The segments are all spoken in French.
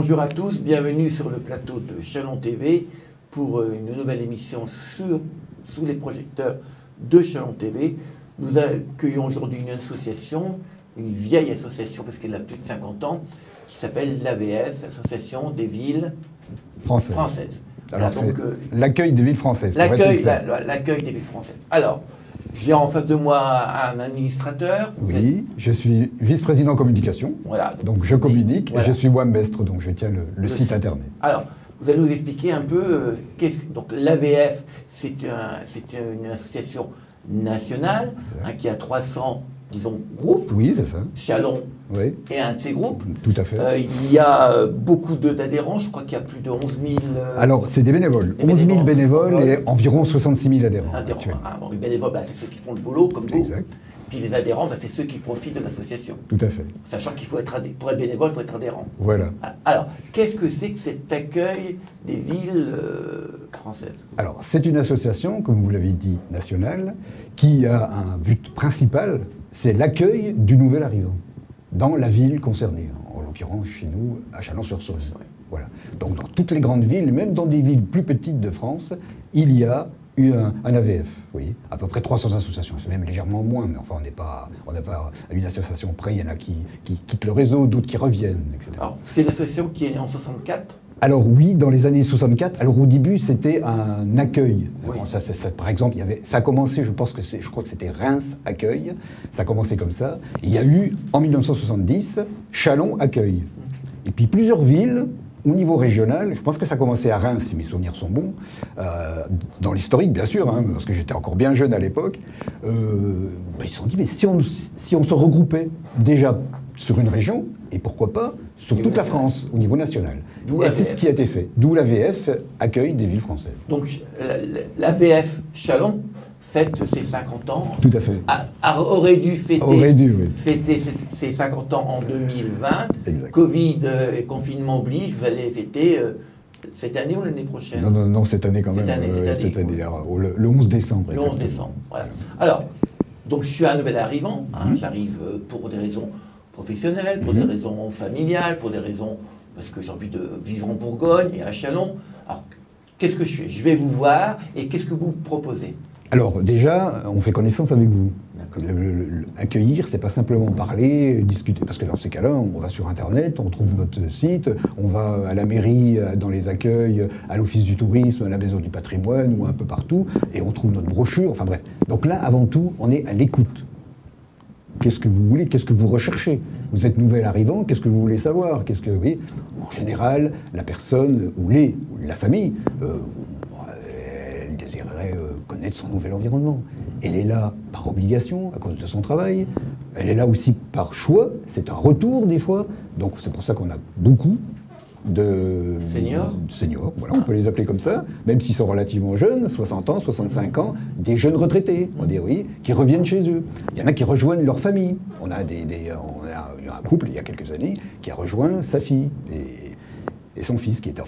Bonjour à tous, bienvenue sur le plateau de Chalon TV pour une nouvelle émission sous les projecteurs de Chalon TV. Nous accueillons aujourd'hui une association, une vieille association parce qu'elle a plus de 50 ans, qui s'appelle l'AVF, Association des villes françaises. Alors, donc l'accueil des villes françaises. L'accueil des villes françaises. Alors, j'ai en face de moi un administrateur. Oui, je suis vice-président communication. Voilà. Donc je communique et je suis Wambestre, donc je tiens le site internet. Alors, vous allez nous expliquer un peu donc l'AVF, c'est une association nationale qui a 300, disons, groupes. Oui, c'est ça. Chalon est un de ces groupes. Tout à fait. Il y a beaucoup d'adhérents, je crois qu'il y a plus de 11 000... Alors, c'est des bénévoles. 11 000 bénévoles et environ 66 000 adhérents. Les bénévoles, c'est ceux qui font le boulot, comme vous. Exact. Puis les adhérents, c'est ceux qui profitent de l'association. Tout à fait. Sachant qu'il faut pour être bénévole, il faut être adhérent. Voilà. Alors, qu'est-ce que c'est que cet accueil des villes françaises? Alors, c'est une association, comme vous l'avez dit, nationale, qui a un but principal, c'est l'accueil du nouvel arrivant dans la ville concernée, en l'occurrence chez nous, à Chalon-sur-Saône. Voilà. Donc, dans toutes les grandes villes, même dans des villes plus petites de France, il y a un AVF, oui, à peu près 300 associations, c'est même légèrement moins, mais enfin on n'est pas à une association près, il y en a qui quittent le réseau, d'autres qui reviennent, etc. Alors, c'est l'association qui est née en 64 ? Alors oui, dans les années 64, alors au début c'était un accueil. Oui. Alors, par exemple, ça a commencé, je crois que c'était Reims Accueil, ça a commencé comme ça. Il y a eu, en 1970, Chalon Accueil. Et puis plusieurs villes, au niveau régional, je pense que ça a commencé à Reims, si mes souvenirs sont bons, dans l'historique bien sûr, parce que j'étais encore bien jeune à l'époque, ils se sont dit, mais si on se regroupait déjà sur une région, et pourquoi pas sur toute la France, au niveau national. Et c'est ce qui a été fait. D'où l'AVF, accueil des villes françaises. Donc l'AVF Chalon fête ses 50 ans. Tout à fait. Aurait dû fêter ses 50 ans en 2020. Exact. Covid et confinement oblige, vous allez fêter cette année ou l'année prochaine? Non, cette année quand même. Cette année, le 11 décembre. Le 11 décembre, voilà. Alors, donc je suis un nouvel arrivant, j'arrive pour des raisons professionnelles, pour des raisons familiales, pour des raisons parce que j'ai envie de vivre en Bourgogne et à Chalon. Alors, qu'est-ce que je fais? Je vais vous voir et qu'est-ce que vous proposez? Alors déjà, on fait connaissance avec vous. Accueillir, c'est pas simplement parler, discuter, parce que dans ces cas-là, on va sur Internet, on trouve notre site, on va à la mairie, dans les accueils, à l'office du tourisme, à la maison du patrimoine ou un peu partout, et on trouve notre brochure, enfin bref. Donc là, avant tout, on est à l'écoute. Qu'est-ce que vous voulez? Qu'est-ce que vous recherchez? Vous êtes nouvel arrivant, qu'est-ce que vous voulez savoir? Oui, en général, la personne ou la famille, elle désirerait connaître son nouvel environnement. Elle est là par obligation, à cause de son travail. Elle est là aussi par choix. C'est un retour, des fois. Donc, c'est pour ça qu'on a beaucoup de seniors, voilà, on peut les appeler comme ça, même s'ils sont relativement jeunes, 60 ans, 65 ans, des jeunes retraités, on dit oui, qui reviennent chez eux. Il y en a qui rejoignent leur famille. On a eu un couple, il y a quelques années, qui a rejoint sa fille et son fils, qui était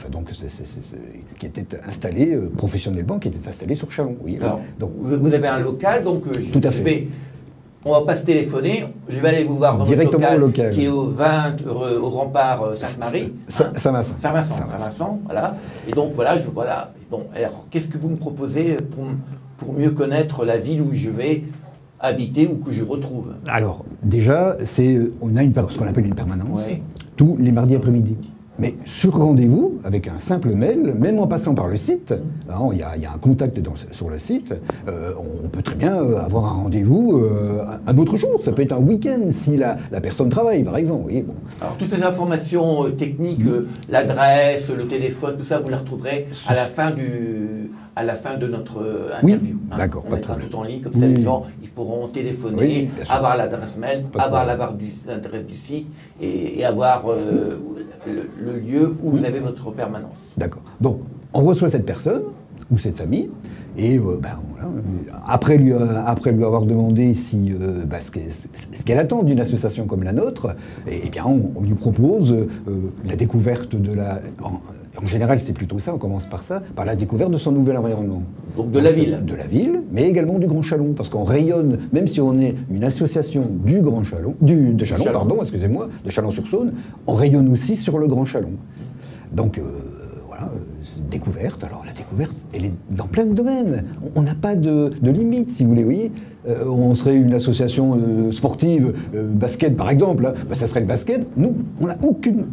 qui était installé professionnellement, qui était installé sur Chalon. Oui, alors, donc, vous avez un local, donc tout à fait. On va pas se téléphoner, je vais aller vous voir dans directement votre local qui est au 20 au rempart Sainte-Marie. Saint-Vincent, voilà. Et donc voilà, Bon, alors qu'est-ce que vous me proposez pour mieux connaître la ville où je vais habiter ou que je retrouve? Alors déjà, on a ce qu'on appelle une permanence, tous les mardis après-midi. Mais sur rendez-vous, avec un simple mail, même en passant par le site, il y a un contact sur le site, on peut très bien avoir un rendez-vous un autre jour. Ça peut être un week-end si la personne travaille, par exemple. Oui, bon. Alors toutes ces informations techniques, l'adresse, le téléphone, tout ça, vous les retrouverez à la fin de notre interview. Oui, d'accord. On mettra tout en ligne, comme ça les gens ils pourront téléphoner, avoir l'adresse mail, avoir l'adresse du site et avoir le lieu où vous avez votre permanence. D'accord. Donc, on reçoit cette personne ou cette famille, et après lui avoir demandé ce qu'elle attend d'une association comme la nôtre, eh bien, on lui propose la découverte en général, c'est plutôt ça, on commence par ça, par la découverte de son nouvel environnement. Donc de la ville. De la ville, mais également du Grand Chalon, parce qu'on rayonne, même si on est une association du Grand Chalon, de Chalon, excusez-moi, de Chalon-sur-Saône, on rayonne aussi sur le Grand Chalon. Donc, voilà, découverte. Alors, la découverte, elle est dans plein de domaines. On n'a pas de limite, si vous voulez, vous voyez. On serait une association sportive, basket par exemple, hein, ça serait le basket. Nous, on n'a aucune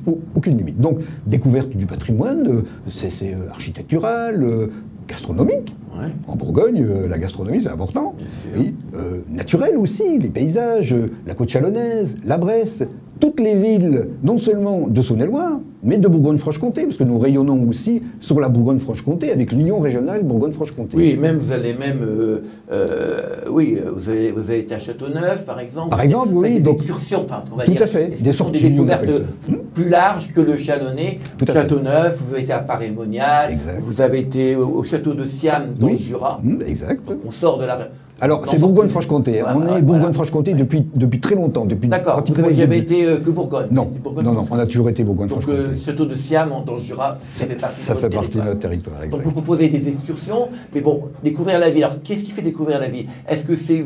limite. Donc, découverte du patrimoine, c'est architectural, gastronomique. Ouais. En Bourgogne, la gastronomie, c'est important. Oui. Naturel aussi, les paysages, la côte chalonnaise, la Bresse, toutes les villes, non seulement de Saône-et-Loire, mais de Bourgogne-Franche-Comté, parce que nous rayonnons aussi sur la Bourgogne-Franche-Comté avec l'Union régionale Bourgogne-Franche-Comté. Oui, même vous allez même, vous avez été à Châteauneuf, par exemple. Par exemple, oui. Des excursions, enfin, on va tout dire, à fait, des sorties, des découvertes plus larges que le Chalonnais. Châteauneuf, vous avez été à Paray-Monial, vous avez été au château de Siam, dans le Jura. Exact. Donc on sort de la... Alors, c'est Bourgogne-Franche-Comté. On est Bourgogne-Franche-Comté depuis très longtemps. D'accord, vous n'avez jamais été que Bourgogne. Non, on a toujours été Bourgogne-Franche-Comté. Donc, le château de Siam, dans le Jura, ça fait partie de notre territoire. Donc, vous proposez des excursions, mais bon, découvrir la ville. Alors, qu'est-ce qui fait découvrir la ville? Est-ce que c'est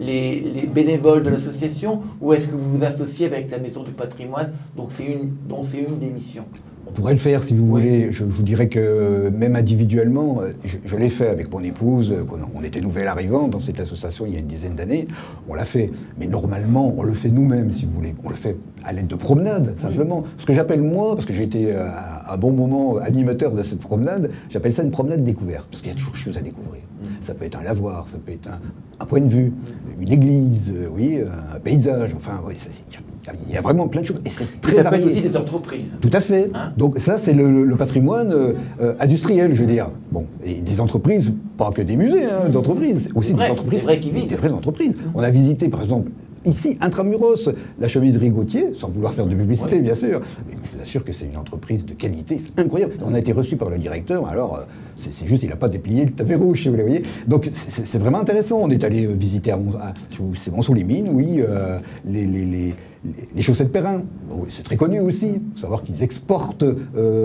les bénévoles de l'association, ou est-ce que vous vous associez avec la Maison du Patrimoine, dont c'est une des missions? On pourrait le faire si vous voulez. Je vous dirais que même individuellement, je l'ai fait avec mon épouse. On était nouvelle arrivant dans cette association il y a une dizaine d'années. On l'a fait. Mais normalement, on le fait nous-mêmes, si vous voulez. On le fait à l'aide de promenades, simplement. Ce que j'appelle moi, parce que j'ai été à un bon moment animateur de cette promenade, j'appelle ça une promenade découverte. Parce qu'il y a toujours choses à découvrir. Ça peut être un lavoir, ça peut être un point de vue, une église, un paysage. Enfin, il y a vraiment plein de choses. Et c'est très varié. Ça peut être aussi des entreprises. Tout à fait. Hein? Donc ça, c'est le patrimoine industriel, je veux dire. Bon, et des entreprises, pas que des musées, d'entreprises, aussi des entreprises. Des vrais qui vivent. Des vraies entreprises. On a visité, par exemple, ici, intramuros, la chemiserie Gauthier, sans vouloir faire de publicité, bien sûr. Mais je vous assure que c'est une entreprise de qualité, c'est incroyable. On a été reçus par le directeur, alors c'est juste, il n'a pas déplié le tapis rouge, si vous voyez. Donc c'est vraiment intéressant. On est allé visiter c'est Monceau-les-Mines, oui, les chaussettes Perrin. Bon, c'est très connu aussi. Il faut savoir qu'ils exportent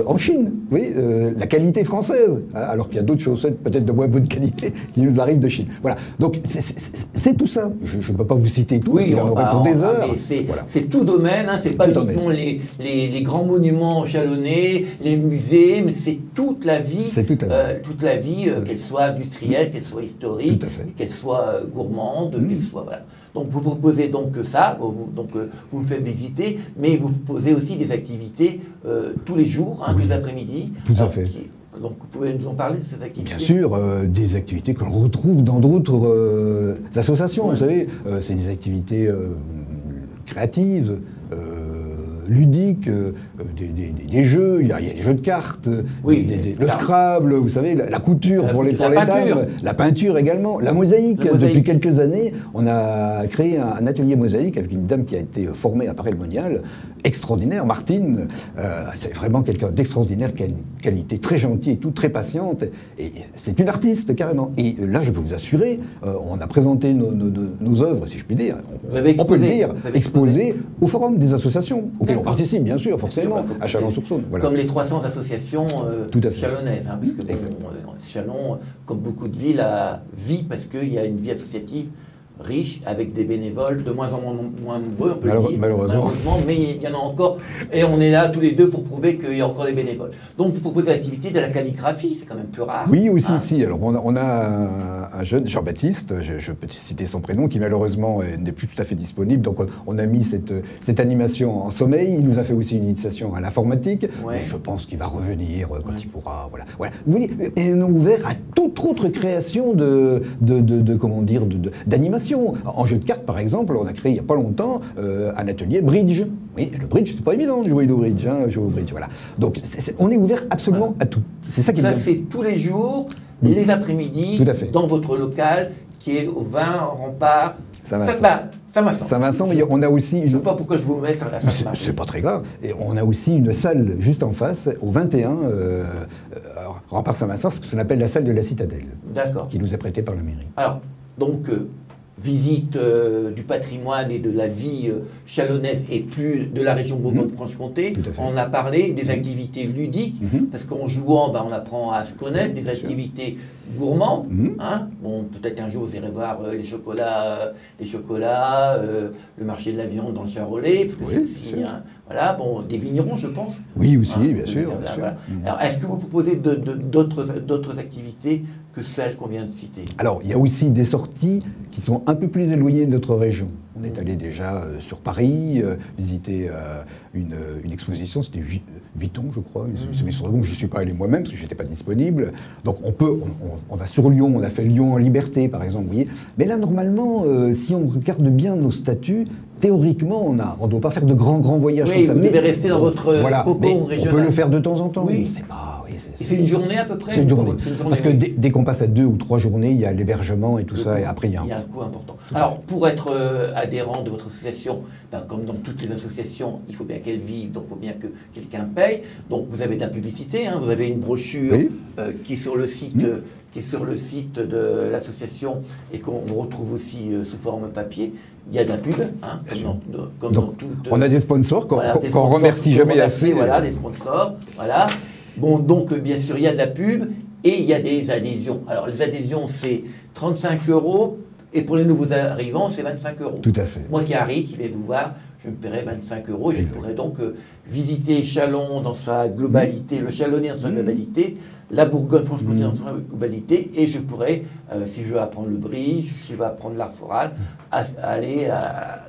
en Chine, oui, la qualité française, alors qu'il y a d'autres chaussettes peut-être de moins bonne qualité qui nous arrivent de Chine. Voilà. Donc c'est tout ça. Je ne peux pas vous citer tout, parce qu'il en aurait pour des heures. C'est tout domaine, c'est pas uniquement les grands monuments chalonnais, les musées, mais c'est toute la vie. C'est toute la vie, qu'elle soit industrielle, qu'elle soit historique, qu'elle soit gourmande, qu'elle soit... Voilà. Donc vous proposez donc ça, vous me faites visiter, mais vous proposez aussi des activités tous les jours, tous les après-midi. Tout à fait. Donc vous pouvez nous en parler de ces activités? Bien sûr, des activités que l'on retrouve dans d'autres associations, vous savez. C'est des activités créatives, ludiques, des jeux, il y a des jeux de cartes, le Scrabble, vous savez, la couture pour les dames, la peinture également, la mosaïque. Depuis quelques années, on a créé un atelier mosaïque avec une dame qui a été formée à Paray-Monial, extraordinaire, Martine. C'est vraiment quelqu'un d'extraordinaire qui a une qualité très gentille et tout, très patiente. Et c'est une artiste, carrément. Et là, je peux vous assurer, on a présenté nos œuvres, si je puis dire. On peut le dire, exposées au forum des associations, auxquelles on participe, bien sûr, forcément, à Chalon-sur-Saône. Voilà. Comme les 300 associations chalonnaises, puisque Chalon, comme beaucoup de villes, vit parce qu'il y a une vie associative riche, avec des bénévoles de moins en moins nombreux, on peut le dire, malheureusement, mais il y en a encore, et on est là tous les deux pour prouver qu'il y a encore des bénévoles. Donc vous proposez l'activité de la calligraphie, c'est quand même plus rare. Oui, aussi, si. Alors on a un jeune, Jean-Baptiste, je peux citer son prénom, qui malheureusement n'est plus tout à fait disponible, donc on a mis cette animation en sommeil. Il nous a fait aussi une initiation à l'informatique, mais je pense qu'il va revenir quand il pourra. Voilà. Vous voyez, et on est ouvert à toute autre création d'animation. En jeu de cartes, par exemple, on a créé il n'y a pas longtemps un atelier bridge. Oui, le bridge, c'est pas évident de jouer au bridge, jouer au bridge, voilà. Donc, on est ouvert absolument à tout. C'est ça qui est bien. Ça, c'est tous les jours, les après-midi, dans votre local, qui est au 20 Rempart Saint-Vincent. Mais on a aussi... Je ne sais pas pourquoi je vous mets à la fin. C'est pas très grave. Et on a aussi une salle juste en face, au 21 Rempart Saint-Vincent, ce qu'on appelle la salle de la Citadelle. D'accord. Qui nous est prêtée par la mairie. Alors, donc, visite du patrimoine et de la vie chalonnaise et plus de la région Bourgogne-Franche-Comté. On a parlé des activités ludiques, parce qu'en jouant, on apprend à se connaître, des activités gourmandes. Hein. Bon, peut-être un jour vous irez voir les chocolats, le marché de la viande dans le Charolais, parce que c'est aussi voilà, bon, des vignerons, je pense. Oui, aussi, bien sûr. Voilà. Alors, est-ce que vous proposez d'autres activités que celles qu'on vient de citer? Alors, il y a aussi des sorties qui sont un peu plus éloignées de notre région. On est allé déjà sur Paris, visiter une exposition, c'était Vuitton, je crois, une exposition. Je ne suis pas allé moi-même parce que je n'étais pas disponible. Donc on va sur Lyon, on a fait Lyon en Liberté, par exemple, vous voyez. Mais là, normalement, si on regarde bien nos statuts, théoriquement, on ne doit pas faire de grands voyages comme ça. Vous devez rester dans votre cocon régional. On peut le faire de temps en temps. Oui. C'est une journée à peu près? C'est une journée. Parce que dès qu'on passe à 2 ou 3 journées, il y a l'hébergement et tout ça, et après il y a un coût important. Alors, pour être adhérent de votre association, comme dans toutes les associations, il faut bien qu'elle vive, donc il faut bien que quelqu'un paye. Donc vous avez de la publicité, vous avez une brochure qui est sur le site, de l'association et qu'on retrouve aussi sous forme papier. Il y a de la pub, comme dans toute... On a des sponsors qu'on remercie jamais assez. Voilà, des sponsors, voilà. Bon, donc, bien sûr, il y a de la pub et il y a des adhésions. Alors, les adhésions, c'est 35 € et pour les nouveaux arrivants, c'est 25 €. Tout à fait. Moi qui arrive, qui vais vous voir, je me paierai 25 € et je pourrai donc visiter Châlons dans sa globalité, le Chalonnais dans sa globalité, la Bourgogne-Franche-Comté dans sa globalité, et je pourrais, si je veux apprendre le bridge, si je veux apprendre l'art floral, aller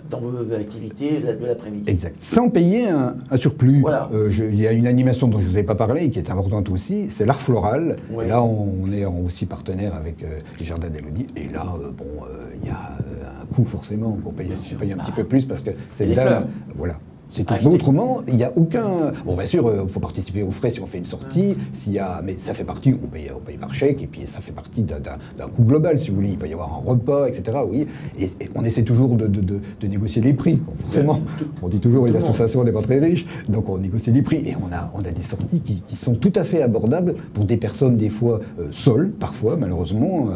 dans vos activités de l'après-midi. Exact. Sans payer un surplus. Voilà. Il y a une animation dont je ne vous ai pas parlé et qui est importante aussi, c'est l'art floral. Oui. Et là, on est aussi partenaire avec les Jardins d'Elodie. Et là, il y a un coût forcément. On paye un petit peu plus parce que c'est les fleurs. Voilà. C'est tout. Mais autrement, il n'y a aucun... Bon, bien sûr, il faut participer aux frais si on fait une sortie, mais ça fait partie, on paye par chèque, et puis ça fait partie d'un coût global, si vous voulez. Il peut y avoir un repas, etc. Oui. Et on essaie toujours de négocier les prix, forcément. On dit toujours, l'association n'est pas très riche, donc on négocie les prix. Et on a des sorties qui sont tout à fait abordables pour des personnes, des fois, seules, parfois, malheureusement,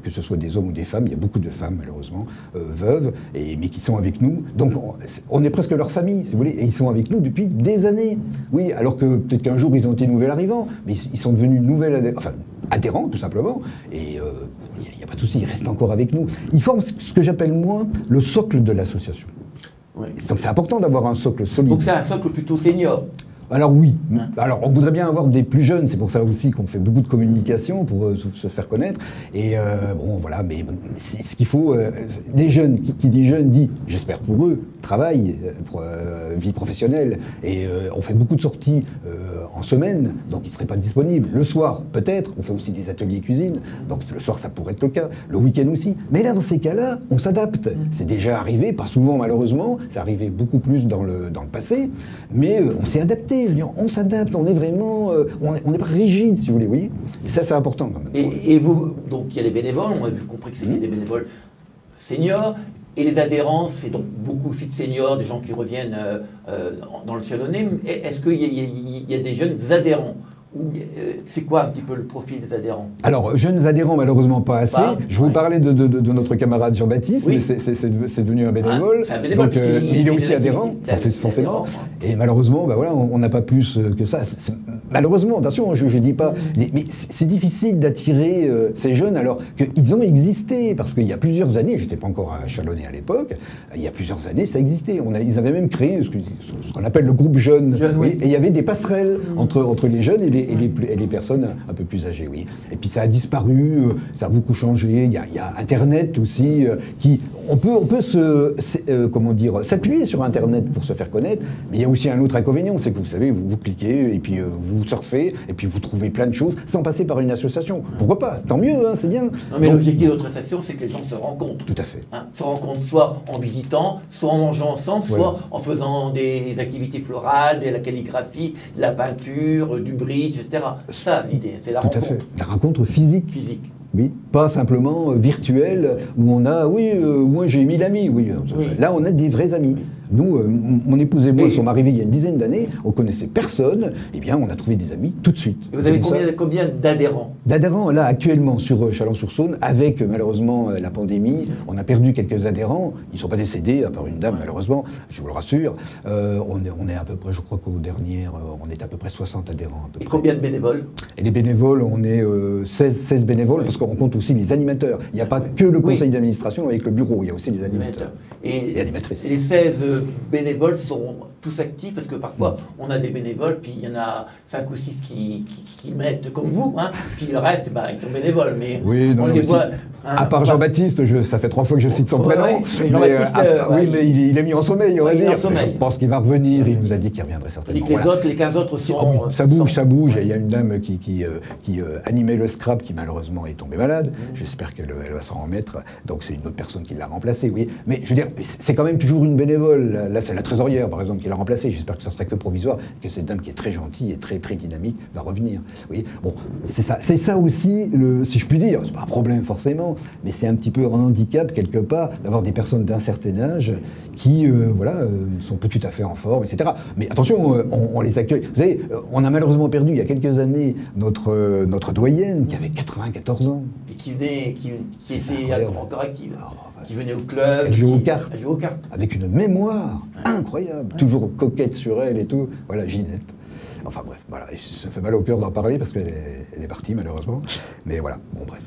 que ce soit des hommes ou des femmes. Il y a beaucoup de femmes, malheureusement, veuves, mais qui sont avec nous. Donc, on est presque leur famille, si vous voulez, et ils sont avec nous depuis des années. Oui, alors que peut-être qu'un jour ils ont été nouvel arrivants, mais ils sont devenus adhérents, tout simplement, et il n'y a pas de souci, ils restent encore avec nous. Ils forment ce que j'appelle, moi, le socle de l'association. Oui. Donc c'est important d'avoir un socle solide. Donc c'est un socle plutôt senior. Alors oui, alors on voudrait bien avoir des plus jeunes, c'est pour ça aussi qu'on fait beaucoup de communication pour se faire connaître. Et voilà, mais ce qu'il faut, des jeunes, qui dit jeunes dit, j'espère pour eux, travail, vie professionnelle. Et on fait beaucoup de sorties en semaine, donc ils ne seraient pas disponibles. Le soir, peut-être, on fait aussi des ateliers cuisine, donc le soir ça pourrait être le cas, le week-end aussi. Mais là, dans ces cas-là, on s'adapte. C'est déjà arrivé, pas souvent malheureusement, c'est arrivé beaucoup plus dans le passé, mais on s'est adapté. Je veux dire, on s'adapte, on est vraiment, on n'est pas rigide, si vous voulez, oui. Et ça, c'est important quand même. Et vous, donc il y a les bénévoles, on a compris que c'était des bénévoles seniors, et les adhérents, c'est donc beaucoup aussi de seniors, des gens qui reviennent dans le Chalonnais. Est-ce qu'il y a des jeunes adhérents? C'est quoi un petit peu le profil des adhérents? Alors, jeunes adhérents, malheureusement pas assez. Je vous parlais de notre camarade Jean-Baptiste, mais c'est devenu un bénévole. C'est un bénévole, donc, il est aussi adhérent, forcément. Et malheureusement, on n'a pas plus que ça. Malheureusement, attention, je ne dis pas... Mais c'est difficile d'attirer ces jeunes alors qu'ils ont existé. Parce qu'il y a plusieurs années, je n'étais pas encore à Chalonnais à l'époque, il y a plusieurs années, ça existait. Ils avaient même créé ce qu'on appelle le groupe jeune. Et il y avait des passerelles entre les jeunes et les personnes un peu plus âgées, oui. Et puis ça a disparu, ça a beaucoup changé. Il y a Internet aussi, on peut s'appuyer sur Internet pour se faire connaître, mais il y a aussi un autre inconvénient, c'est que vous savez, vous cliquez et puis vous surfez et puis vous trouvez plein de choses sans passer par une association. Pourquoi pas? Tant mieux, c'est bien. Non, mais l'objectif de notre association, c'est que les gens se rencontrent. Tout à fait. Se rencontrent soit en visitant, soit en mangeant ensemble, soit en faisant des activités florales, de la calligraphie, de la peinture, du bridge, etc. Ça, l'idée, c'est la rencontre. Tout à fait. La rencontre physique. Oui, pas simplement virtuelle, où on a, moi j'ai 1000 amis, oui. Là on a des vrais amis. Nous, mon épouse et moi sommes arrivés il y a une dizaine d'années, on connaissait personne, eh bien on a trouvé des amis tout de suite. Et vous avez combien d'adhérents? D'adhérents, là, actuellement, sur Chalon-sur-Saône, avec malheureusement la pandémie, on a perdu quelques adhérents. Ils ne sont pas décédés, à part une dame, malheureusement, je vous le rassure. On est à peu près, je crois qu'au dernier, on est à peu près 60 adhérents. À peu près. Combien de bénévoles? Et les bénévoles, on est 16 bénévoles, parce qu'on compte aussi les animateurs. Il n'y a pas que le conseil d'administration avec le bureau, il y a aussi les animateurs. Et animatrices. Les 16 bénévoles sont tous actifs, parce que parfois, on a des bénévoles, puis il y en a 5 ou 6 qui mettent comme vous, hein, puis le reste, ils sont bénévoles, mais oui, non, on les voit... à part Jean-Baptiste, ça fait 3 fois que je cite son prénom, mais il est mis en sommeil, on va dire. Je pense qu'il va revenir, il nous a dit qu'il reviendrait certainement. Les 15 autres sont... ça bouge, il y a une dame qui animait le scrap, qui malheureusement est tombée malade, j'espère qu'elle va s'en remettre, donc c'est une autre personne qui l'a remplacée, oui. Mais je veux dire, c'est quand même toujours une bénévole, là c'est la trésorière par exemple qui l'a remplacée, j'espère que ça serait que provisoire, que cette dame qui est très gentille et très, très dynamique va revenir. Oui. Bon, c'est ça aussi, si je puis dire, c'est pas un problème forcément, mais c'est un petit peu un handicap quelque part d'avoir des personnes d'un certain âge qui sont pas tout à fait en forme, etc. Mais attention, on les accueille. Vous savez, on a malheureusement perdu il y a quelques années notre doyenne qui avait 94 ans. Et qui était encore active. Qui venait au club. Elle jouait aux cartes. Avec une mémoire incroyable. Toujours coquette sur elle et tout. Voilà, Ginette. Enfin bref, voilà. Et ça fait mal au cœur d'en parler parce qu'elle est partie malheureusement. Mais voilà, bon bref.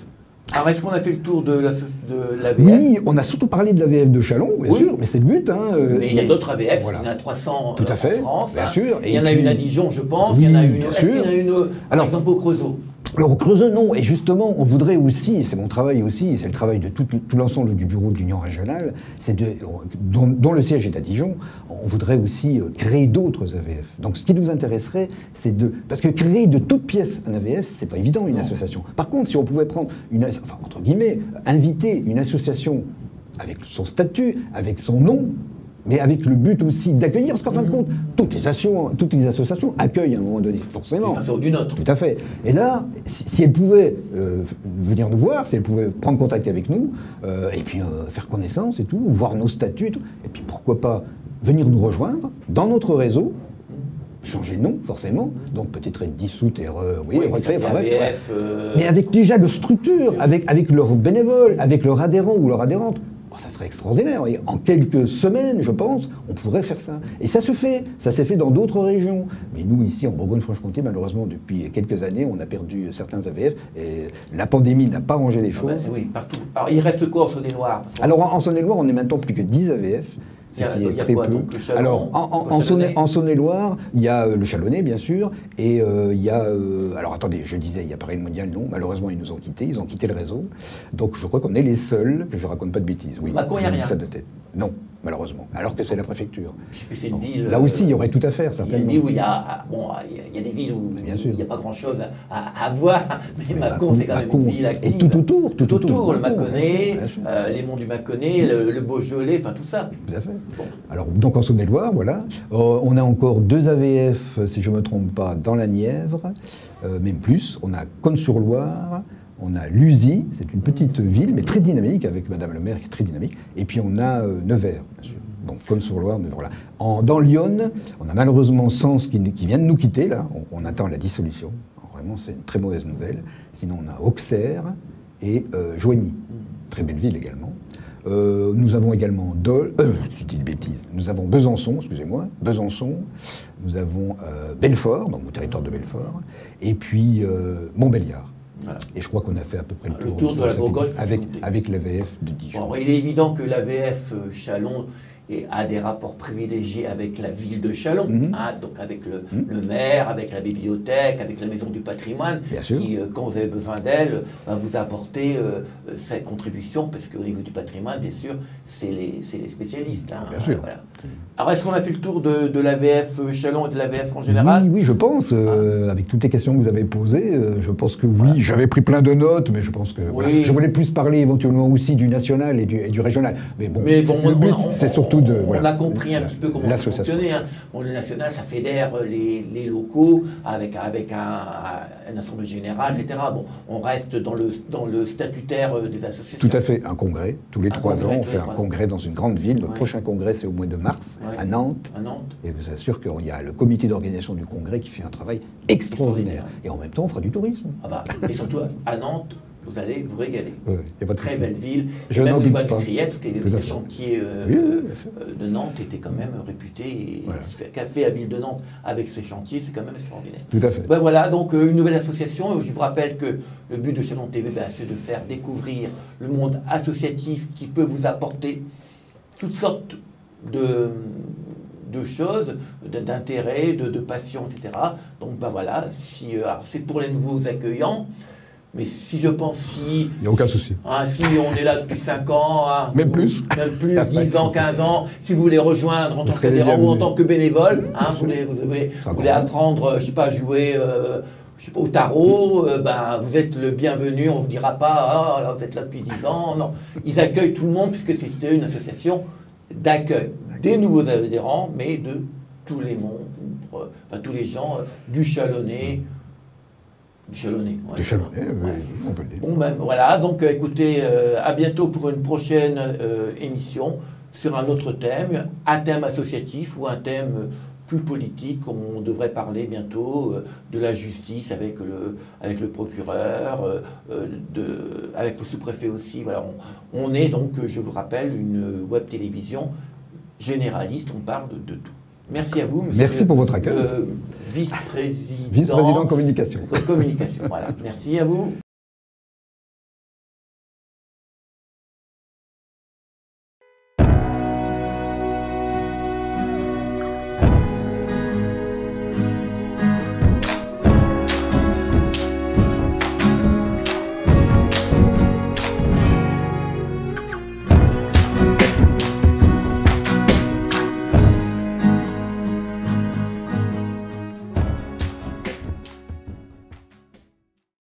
Alors, est-ce qu'on a fait le tour de l'AVF? Oui, on a surtout parlé de l'AVF de Chalon, bien sûr, mais c'est le but. Mais il y a d'autres AVF, voilà. Il y en a 300 tout à fait, en France. Bien sûr. Il y en a une à Dijon, je pense. Oui, il y en a une, bien sûr. Il y en a une, par exemple, au Creusot. Alors au Creusot, non. Et justement, on voudrait aussi, et c'est mon travail aussi, et c'est le travail de tout l'ensemble du bureau de l'Union régionale, dont le siège est à Dijon, on voudrait aussi créer d'autres AVF. Donc ce qui nous intéresserait, c'est parce que créer de toutes pièces un AVF, c'est pas évident, une association. Par contre, si on pouvait prendre, entre guillemets, inviter une association avec son statut, avec son nom, mais avec le but aussi d'accueillir, parce qu'en fin de compte, toutes les associations accueillent à un moment donné, forcément. D'une façon ou d'une autre. Tout à fait. Et là, si elles pouvaient venir nous voir, si elles pouvaient prendre contact avec nous, et puis faire connaissance et tout, voir nos statuts et tout, et puis pourquoi pas venir nous rejoindre dans notre réseau, changer de nom, forcément, donc peut-être être dissoute et recréer, enfin bref. Mais avec déjà de structure, avec leurs bénévoles, avec leurs adhérents ou leurs adhérentes. Ça serait extraordinaire. Et en quelques semaines, je pense, on pourrait faire ça. Et ça se fait. Ça s'est fait dans d'autres régions. Mais nous, ici, en Bourgogne-Franche-Comté, malheureusement, depuis quelques années, on a perdu certains AVF. Et la pandémie n'a pas rangé les choses. Oui, partout. Alors, il reste quoi en Saône-et-Loire? Alors, en Saône-et-Loire, on est maintenant plus que 10 AVF. Ce qui est très peu. Alors, en Saône-et-Loire, il y a le Chalonnais, bien sûr, et il y a... alors, attendez, je disais, il y a Paris Mondial, non, malheureusement, ils nous ont quittés, ils ont quitté le réseau. Donc, je crois qu'on est les seuls, que je raconte pas de bêtises. Oui, Mâcon, il n'y a rien. Ça de tête. Non, malheureusement, alors que c'est la préfecture. Puisque c'est une ville... Là aussi, il y aurait tout à faire, certainement. Il y a une ville où il y a... Bon, il y a des villes où il n'y a pas grand-chose à voir, mais Mâcon, c'est quand même une ville active. Et tout autour, le Mâconnais, les monts du Mâconnais, le Beaujolais, enfin tout ça. Tout à fait. Bon. Alors, donc en Saône-et-Loire, voilà. On a encore 2 AVF, si je ne me trompe pas, dans la Nièvre, même plus. On a Cône-sur-Loire, on a Lusy, c'est une petite ville, mais très dynamique, avec Madame le maire qui est très dynamique. Et puis on a Nevers, bien sûr. Donc Cône-sur-Loire, Nevers, voilà. Dans l'Yonne, on a malheureusement Sens qui vient de nous quitter, là. On attend la dissolution. Alors, vraiment, c'est une très mauvaise nouvelle. Sinon, on a Auxerre et Joigny. Très belle ville également. Nous avons également je dis une bêtise, nous avons Besançon, excusez-moi, nous avons Belfort, donc au territoire de Belfort, et puis Montbéliard. Voilà. Et je crois qu'on a fait à peu près le tour de la Bourgogne avec l'AVF de Dijon. Bon, il est évident que l'AVF Chalon a des rapports privilégiés avec la ville de Chalon, donc avec le maire, avec la bibliothèque, avec la maison du patrimoine, qui, quand vous avez besoin d'elle, va vous apporter cette contribution, parce qu'au niveau du patrimoine, bien sûr, c'est les spécialistes. Bien sûr. Voilà. Alors, est-ce qu'on a fait le tour de l'AVF Chalon et de l'AVF en général? Oui, je pense, avec toutes les questions que vous avez posées, je pense que oui. Voilà. J'avais pris plein de notes, mais je pense que... Voilà. Je voulais plus parler éventuellement aussi du national et du régional. Mais bon, le but, c'est surtout surtout de... On a compris un petit peu comment ça fonctionnait. Hein. Bon, le national, ça fédère les locaux avec un assemblée générale, etc. Bon, on reste dans le statutaire des associations. Tout à fait. Un congrès. Tous les 3 ans, on fait un congrès dans une grande ville. Le prochain congrès, c'est au mois de mars, à Nantes. Et je vous assure qu'il y a le comité d'organisation du congrès qui fait un travail extraordinaire. Et en même temps, on fera du tourisme. Ah bah, et surtout, à Nantes, vous allez vous régaler. Oui, y a pas de très belle ville. Je n'en doute pas. Parce que le chantier de Nantes était quand même réputé. Et ce qu'a fait la ville de Nantes avec ce chantier, c'est quand même extraordinaire. Tout à fait. Ben voilà, donc une nouvelle association. Je vous rappelle que le but de Chalon TV, c'est de faire découvrir le monde associatif qui peut vous apporter toutes sortes de choses, d'intérêts, de passion, etc. Donc ben voilà, c'est pour les nouveaux accueillants. Mais si je pense il n'y a aucun souci. Si on est là depuis 5 ans, même plus, 10 ans, 15 ans, si vous voulez rejoindre en tant qu'adhérent ou en tant que bénévole, vous voulez apprendre, je sais pas, à jouer au tarot, vous êtes le bienvenu, on ne vous dira pas, là, vous êtes là depuis 10 ans. Non, ils accueillent tout le monde puisque c'est une association d'accueil des nouveaux adhérents, mais de tous les membres, tous les gens du Chalonnais. Du Chalonnais. Du Chalonnais, oui, on peut le dire. Bon, voilà, donc écoutez, à bientôt pour une prochaine émission sur un autre thème, un thème associatif ou un thème plus politique. On devrait parler bientôt de la justice avec le procureur, avec le sous-préfet aussi. Voilà, on est donc, je vous rappelle, une web télévision généraliste, on parle de tout. Merci à vous, monsieur. Merci pour votre accueil. Vice-président. Vice-président communication. Communication, voilà. Merci à vous.